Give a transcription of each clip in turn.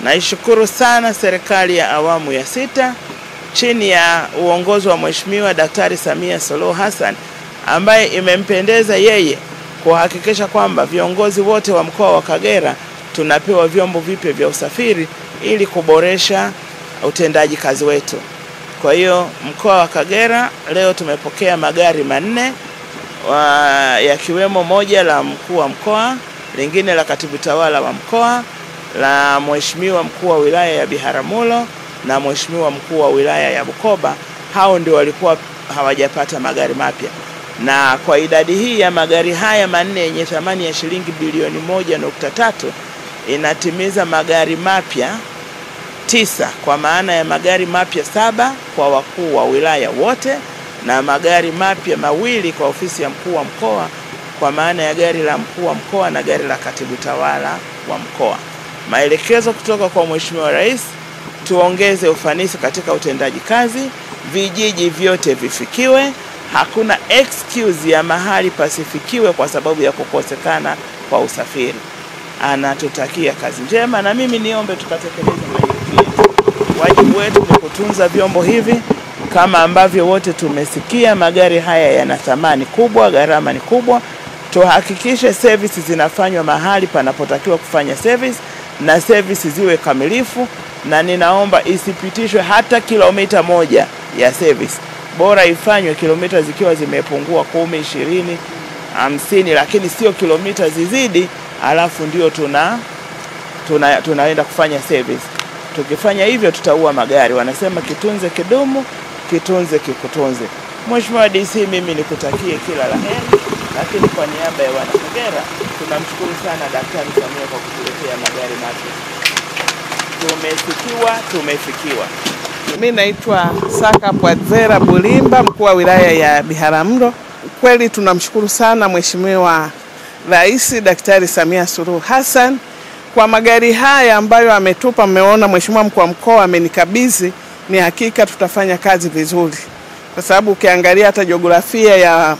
Naishukuru sana serikali ya awamu ya 6 chini ya uongozi wa Mheshimiwa Daktari Samia Suluhu Hassan, ambaye imempendeza yeye kuhakikisha kwamba viongozi wote wa mkoa wa Kagera tunapewa vyombo vipya vya usafiri ili kuboresha utendaji kazi wetu. Kwa hiyo mkoa wa Kagera leo tumepokea magari 4 yakiwemo moja la mkuu wa mkoa, lingine la katibu tawala wa mkoa, la Mheshimiwa mkuu wa wilaya ya Biharamulo na Mheshimiwa mkuu wa wilaya ya Bukoba. Hao ndio walikuwa hawajapata magari mapya. Na kwa idadi hii ya magari haya 4 yenye thamani ya shilingi bilioni 1.3 inatimiza magari mapya 9, kwa maana ya magari mapya 7 kwa wakuu wa wilaya wote na magari mapya 2 kwa ofisi ya mkuu wa mkoa, kwa maana ya gari la mkuu wa mkoa na gari la katibu tawala wa mkoa. Maelekezo kutoka kwa Mheshimiwa Rais, tuongeze ufanisi katika utendaji kazi, vijiji vyote vifikiwe, hakuna excuse ya mahali pasifikiwe kwa sababu ya kukosekana kwa usafiri. Anatutakia kazi njema, na mimi niombe tukatekeleze majukumu yetu. Wajibu wetu ni kutunza vyombo hivi kama ambavyo wote tumesikia. Magari haya yana thamani kubwa, gharama ni kubwa. Tuhakikishe service zinafanywa mahali panapotakiwa kufanya service, na service ziwe kamilifu, na ninaomba isipitishwe hata kilomita 1 ya service. Bora ifanywe kilomita zikiwa zimepungua 10, 20, 50, lakini sio kilomita zizidi alafu ndio tunaenda kufanya service. Tukifanya hivyo tutaua magari. Wanasema kitunze kidumu, kitunze kikutunze. Mheshimiwa DC, mimi nikutakie kila la heri, lakini kwa niaba ya wana Kagera tunamshukuru sana Daktari Samia kwa kutuletea magari mapya. Tumefikiwa. Mimi naitwa Saka Pwadzera Bulimba, mkuu wa wilaya ya Biharamulo. Kweli tunamshukuru sana Mheshimiwa Rais Daktari Samia Suluhu Hassan kwa magari haya ambayo ametupa. Mmeona Mheshimiwa mkuu wa mkoa amenikabidhi, ni hakika tutafanya kazi vizuri, kwa sababu ukiangalia hata jiografia ya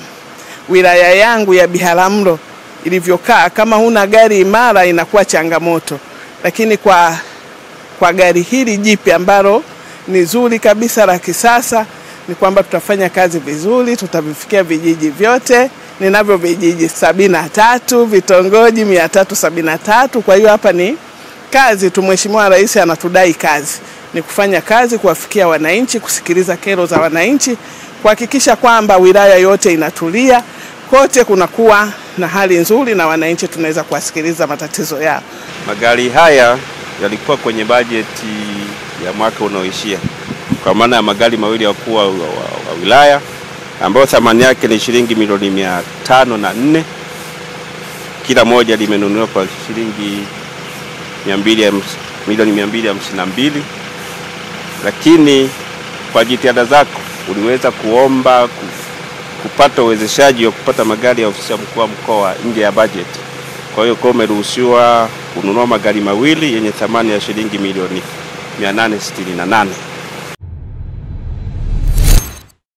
wilaya yangu ya Biharamulo ilivyokaa, kama huna gari imara inakuwa changamoto, lakini kwa gari hili jipya ambalo ni zuri kabisa la kisasa, ni kwamba tutafanya kazi vizuri, tutavifikia vijiji vyote. Ninavyo vijiji 73, vitongoji 373. Kwa hiyo hapa ni kazi tu. Mheshimiwa Rais anatudai kazi, ni kufanya kazi, kuwafikia wananchi, kusikiliza kero za wananchi, kuhakikisha kwamba wilaya yote inatulia, kote kunakuwa na hali nzuri na wananchi tunaweza kuwasikiliza matatizo yao. Magari haya yalikuwa kwenye bajeti ya mwaka unaoishia, kwa maana ya magari mawili ya wakuu wa wilaya ambayo thamani yake ni shilingi milioni 504. Kila moja limenunuliwa kwa shilingi milioni 252. Lakini kwa jitihada zako uliweza kuomba kupata uwezeshaji wa kupata magari ya ofisi ya mkuu wa mkoa nje ya bajeti. Kwa hiyo umeruhusiwa kununua magari mawili yenye thamani ya shilingi milioni 868.